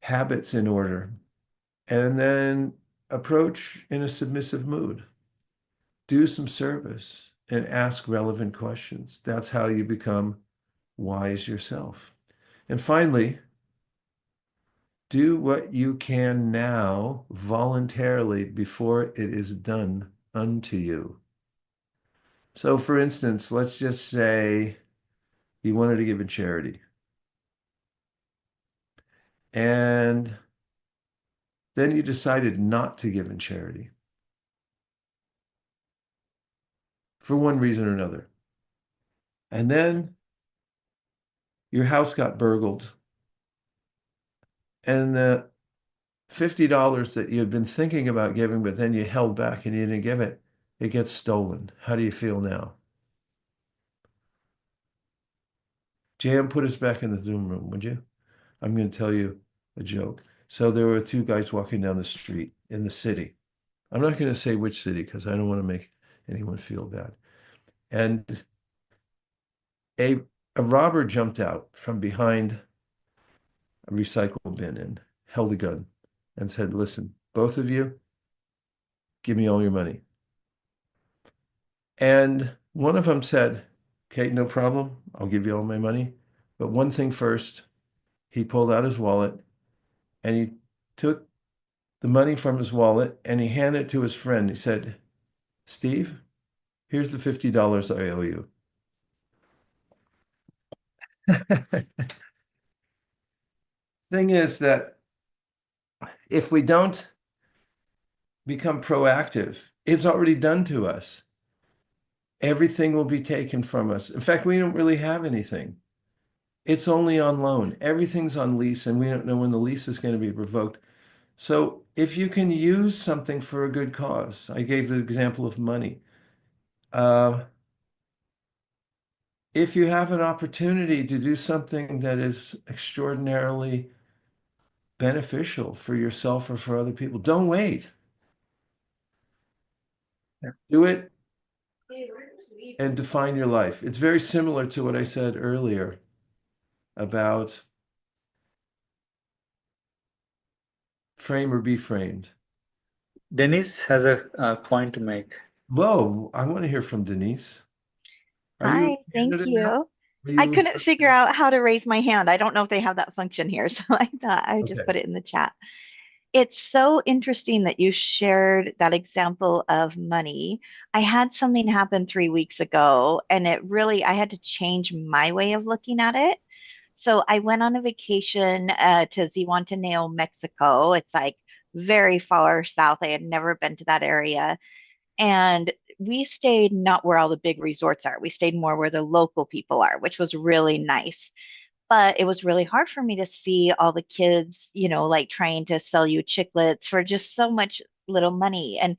[SPEAKER 2] habits in order, and then approach in a submissive mood. Do some service and ask relevant questions. That's how you become wise yourself. And finally, do what you can now voluntarily before it is done unto you. So, for instance, let's just say you wanted to give a charity. And then you decided not to give in charity for one reason or another. And then your house got burgled, and the $50 that you had been thinking about giving, but then you held back and you didn't give it, it gets stolen. How do you feel now? JM, put us back in the Zoom room, would you? I'm going to tell you a joke. So there were two guys walking down the street in the city. I'm not going to say which city because I don't want to make anyone feel bad. And a robber jumped out from behind a recycle bin and held a gun and said, listen, both of you, give me all your money. And one of them said, okay, no problem. I'll give you all my money. But one thing first, he pulled out his wallet and he took the money from his wallet and he handed it to his friend. He said, Steve, here's the $50 I owe you. Thing is that if we don't become proactive, it's already done to us. Everything will be taken from us. In fact, we don't really have anything. It's only on loan. Everything's on lease, and we don't know when the lease is going to be revoked. So if you can use something for a good cause, I gave the example of money. If you have an opportunity to do something that is extraordinarily beneficial for yourself or for other people, don't wait. Do it and define your life. It's very similar to what I said earlier about frame or be framed.
[SPEAKER 1] Denise has a point to make.
[SPEAKER 2] Whoa, I want to hear from Denise. Are you
[SPEAKER 9] Hi,
[SPEAKER 2] in
[SPEAKER 9] thank
[SPEAKER 2] Canada now?
[SPEAKER 9] you.
[SPEAKER 2] Are
[SPEAKER 9] I
[SPEAKER 2] you?
[SPEAKER 9] couldn't figure out how to raise my hand. I don't know if they have that function here, so I thought I would just
[SPEAKER 2] Okay.
[SPEAKER 9] put it in the chat. It's so interesting that you shared that example of money. I had something happen 3 weeks ago, and I had to change my way of looking at it. So I went on a vacation to Zihuatanejo, Mexico. It's like very far south. I had never been to that area. And we stayed not where all the big resorts are. We stayed more where the local people are, which was really nice. But it was really hard for me to see all the kids, like trying to sell you chiclets for just so much little money. And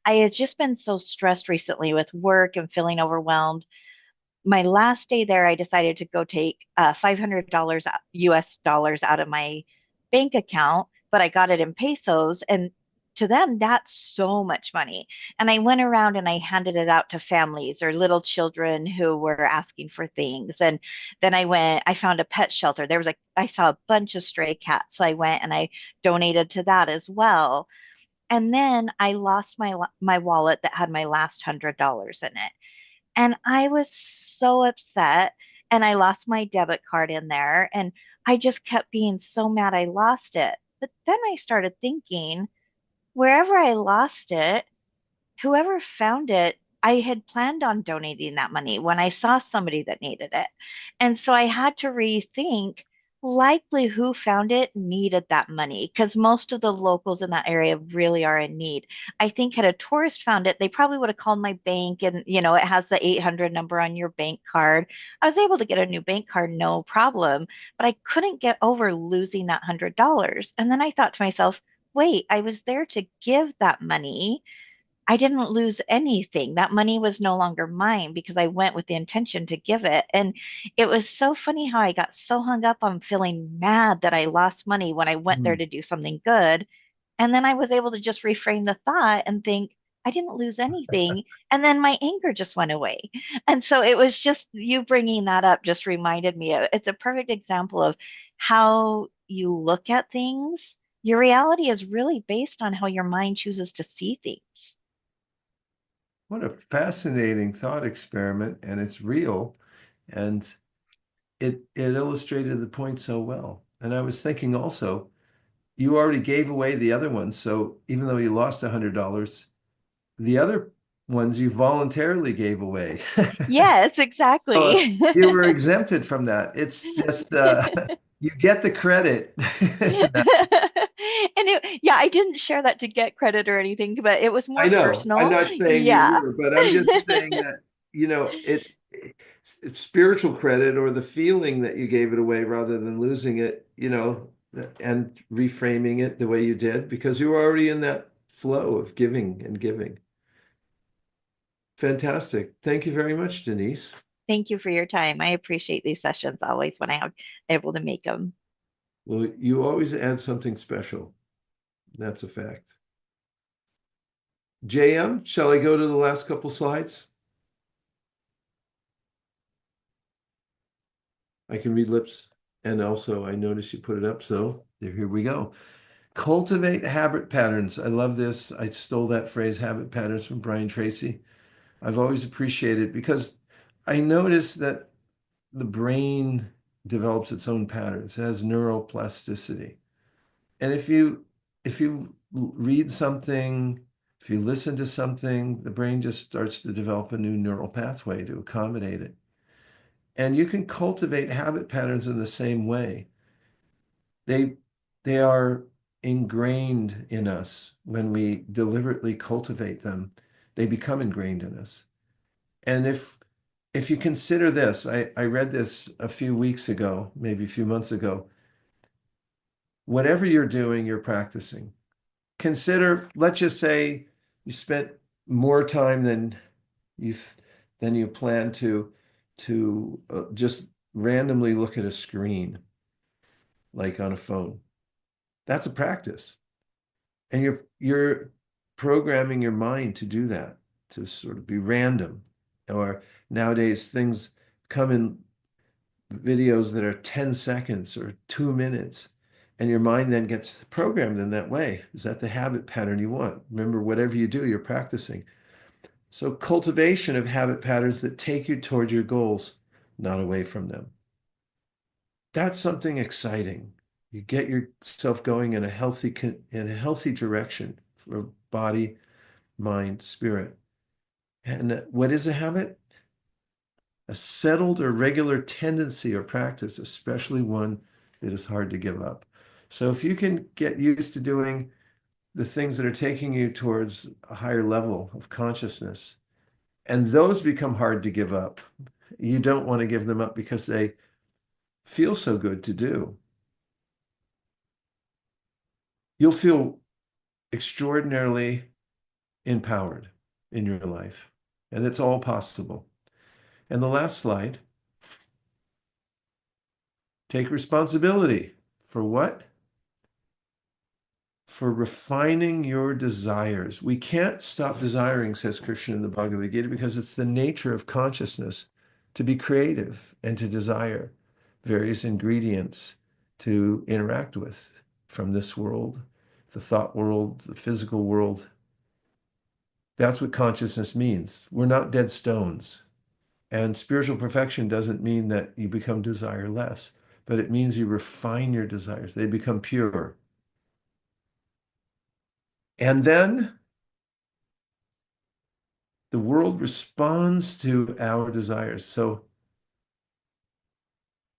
[SPEAKER 9] I had just been so stressed recently with work and feeling overwhelmed. My last day there, I decided to go take $500 US dollars out of my bank account, but I got it in pesos. And to them, that's so much money. And I went around and I handed it out to families or little children who were asking for things. And then I found a pet shelter. I saw a bunch of stray cats. So I went and I donated to that as well. And then I lost my wallet that had my last $100 in it. And I was so upset. And I lost my debit card in there. And I just kept being so mad I lost it. But then I started thinking, wherever I lost it, whoever found it, I had planned on donating that money when I saw somebody that needed it. And so I had to rethink likely who found it needed that money because most of the locals in that area really are in need. I think had a tourist found it, they probably would have called my bank and, it has the 800 number on your bank card. I was able to get a new bank card, no problem, but I couldn't get over losing that $100. And then I thought to myself, wait, I was there to give that money. I didn't lose anything. That money was no longer mine because I went with the intention to give it. And it was so funny how I got so hung up on feeling mad that I lost money when I went there to do something good. And then I was able to just reframe the thought and think, I didn't lose anything. And then my anger just went away. And so it was just you bringing that up just reminded me of it's a perfect example of how you look at things. Your reality is really based on how your mind chooses to see things.
[SPEAKER 2] What a fascinating thought experiment, and it's real. And it illustrated the point so well. And I was thinking also, you already gave away the other ones. So even though you lost $100, the other ones you voluntarily gave away.
[SPEAKER 9] Yes,
[SPEAKER 2] So
[SPEAKER 9] exactly.
[SPEAKER 2] you were exempted from that. It's just you get the credit.
[SPEAKER 9] Yeah, I didn't share that to get credit or anything, but it was
[SPEAKER 2] I
[SPEAKER 9] more
[SPEAKER 2] know. I'm
[SPEAKER 9] personal.
[SPEAKER 2] not saying you
[SPEAKER 9] Yeah.
[SPEAKER 2] were, but I'm just saying that, it's spiritual credit or the feeling that you gave it away rather than losing it, and reframing it the way you did because you were already in that flow of giving and giving. Fantastic. Thank you very much, Denise.
[SPEAKER 9] Thank you for your time. I appreciate these sessions always when I'm able to make them.
[SPEAKER 2] Well, you always add something special. That's a fact. JM, shall I go to the last couple slides? I can read lips. And also, I noticed you put it up. So here we go. Cultivate habit patterns. I love this. I stole that phrase, habit patterns, from Brian Tracy. I've always appreciated it because I noticed that the brain develops its own patterns. It has neuroplasticity. And if you read something, if you listen to something, the brain just starts to develop a new neural pathway to accommodate it. And you can cultivate habit patterns in the same way. They are ingrained in us when we deliberately cultivate them. They become ingrained in us. And if you consider this, I read this a few weeks ago, maybe a few months ago. Whatever you're doing, you're practicing. Consider, let's just say you spent more time than you plan to just randomly look at a screen, like on a phone. That's a practice. And you're programming your mind to do that. to sort of be random. Or nowadays things come in videos that are 10 seconds or 2 minutes, and your mind then gets programmed in that way. Is that the habit pattern you want? Remember, whatever you do, you're practicing. So cultivation of habit patterns that take you towards your goals, not away from them. That's something exciting. You get yourself going in a healthy direction for body, mind, spirit. And what is a habit? A settled or regular tendency or practice, especially one that is hard to give up. So if you can get used to doing the things that are taking you towards a higher level of consciousness, and those become hard to give up, you don't want to give them up because they feel so good to do. You'll feel extraordinarily empowered in your life, and it's all possible. And the last slide, take responsibility for what? For refining your desires. We can't stop desiring, says Krishna in the Bhagavad Gita, because it's the nature of consciousness to be creative and to desire various ingredients to interact with from this world, the thought world, the physical world. That's what consciousness means. We're not dead stones. And spiritual perfection doesn't mean that you become desireless, but it means you refine your desires. They become pure. And then the world responds to our desires. So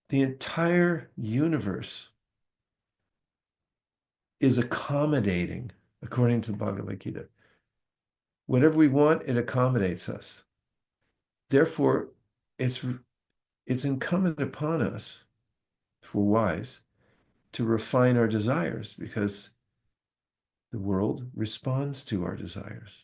[SPEAKER 2] the entire universe is accommodating, according to the Bhagavad Gita. Whatever we want, it accommodates us. Therefore, it's incumbent upon us, if we're wise, to refine our desires, because the world responds to our desires.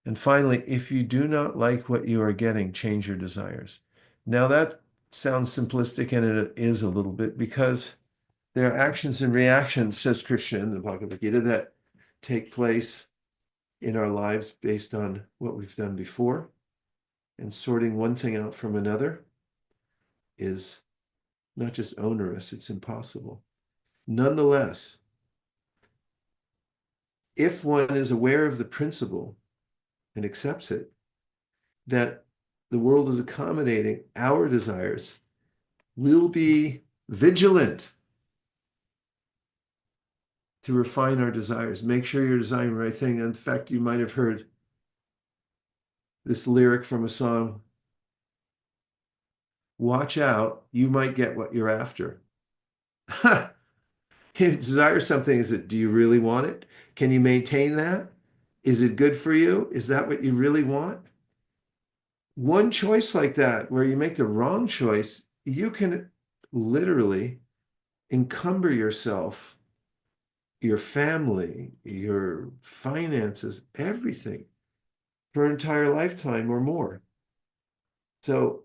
[SPEAKER 2] And finally, if you do not like what you are getting, change your desires. Now that sounds simplistic, and it is a little bit, because there are actions and reactions, says Krishna in the Bhagavad Gita, that take place in our lives based on what we've done before. And sorting one thing out from another is not just onerous, it's impossible. Nonetheless, if one is aware of the principle and accepts it, that the world is accommodating our desires, we'll be vigilant to refine our desires. Make sure you're desiring the right thing. In fact, you might have heard this lyric from a song, watch out, you might get what you're after. You desire something, do you really want it? Can you maintain that? Is it good for you? Is that what you really want? One choice like that, where you make the wrong choice, you can literally encumber yourself, your family, your finances, everything for an entire lifetime or more. So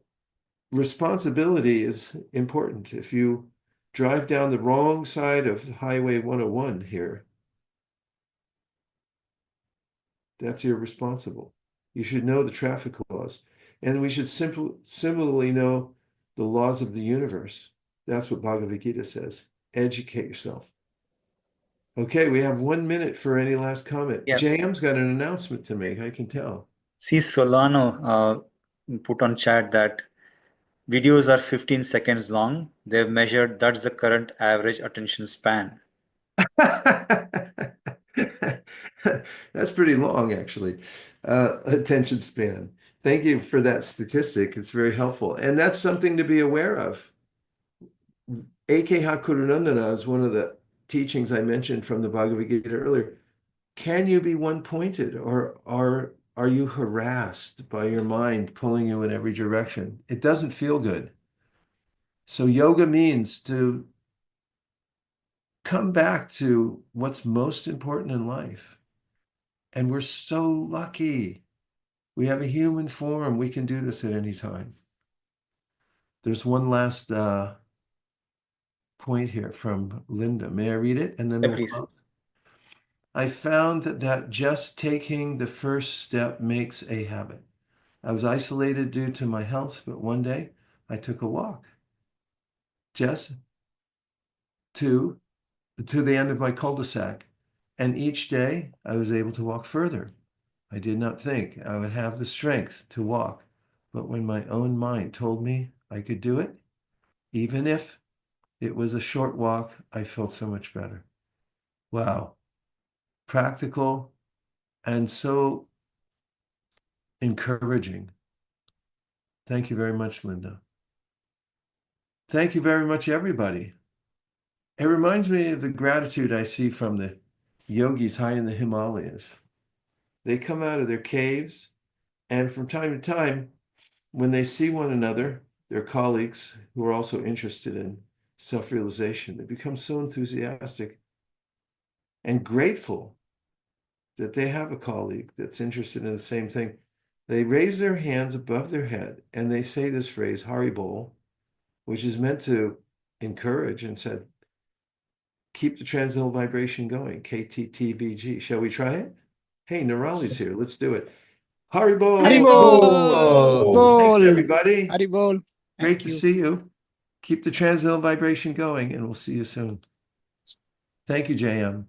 [SPEAKER 2] responsibility is important. If you drive down the wrong side of Highway 101 here, that's irresponsible. You should know the traffic laws. And we should similarly know the laws of the universe. That's what Bhagavad Gita says. Educate yourself. Okay, we have 1 minute for any last comment.
[SPEAKER 1] Yeah.
[SPEAKER 2] JM's got an announcement to make, I can tell.
[SPEAKER 1] See, Solano put on chat that videos are 15 seconds long. They've measured that's the current average attention span.
[SPEAKER 2] That's pretty long, actually. Attention span. Thank you for that statistic. It's very helpful. And that's something to be aware of. A.K. Hakurunandana is one of the teachings I mentioned from the Bhagavad Gita earlier. Can you be one-pointed, or are you harassed by your mind pulling you in every direction? It doesn't feel good. So yoga means to come back to what's most important in life. And we're so lucky. We have a human form. We can do this at any time. There's one last point here from Linda. May I read it? And then
[SPEAKER 1] Yeah,
[SPEAKER 2] we'll
[SPEAKER 1] please.
[SPEAKER 2] close. I found that just taking the first step makes a habit. I was isolated due to my health, but one day I took a walk just to the end of my cul-de-sac. And each day I was able to walk further. I did not think I would have the strength to walk, but when my own mind told me I could do it, even if it was a short walk, I felt so much better. Wow. Practical and so encouraging. Thank you very much, Linda. Thank you very much, everybody. It reminds me of the gratitude I see from the yogis high in the Himalayas. They come out of their caves, and from time to time, when they see one another, their colleagues who are also interested in self-realization, they become so enthusiastic and grateful that they have a colleague that's interested in the same thing. They raise their hands above their head and they say this phrase, Haribol, which is meant to encourage and said, keep the transcendental vibration going, KTTVG. Shall we try it? Hey, Nirali's here. Let's do it. Haribol!
[SPEAKER 10] Haribol!
[SPEAKER 2] Thanks, everybody.
[SPEAKER 10] Haribol!
[SPEAKER 2] Great to see you. Keep the transcendental vibration going, and we'll see you soon. Thank you, JM.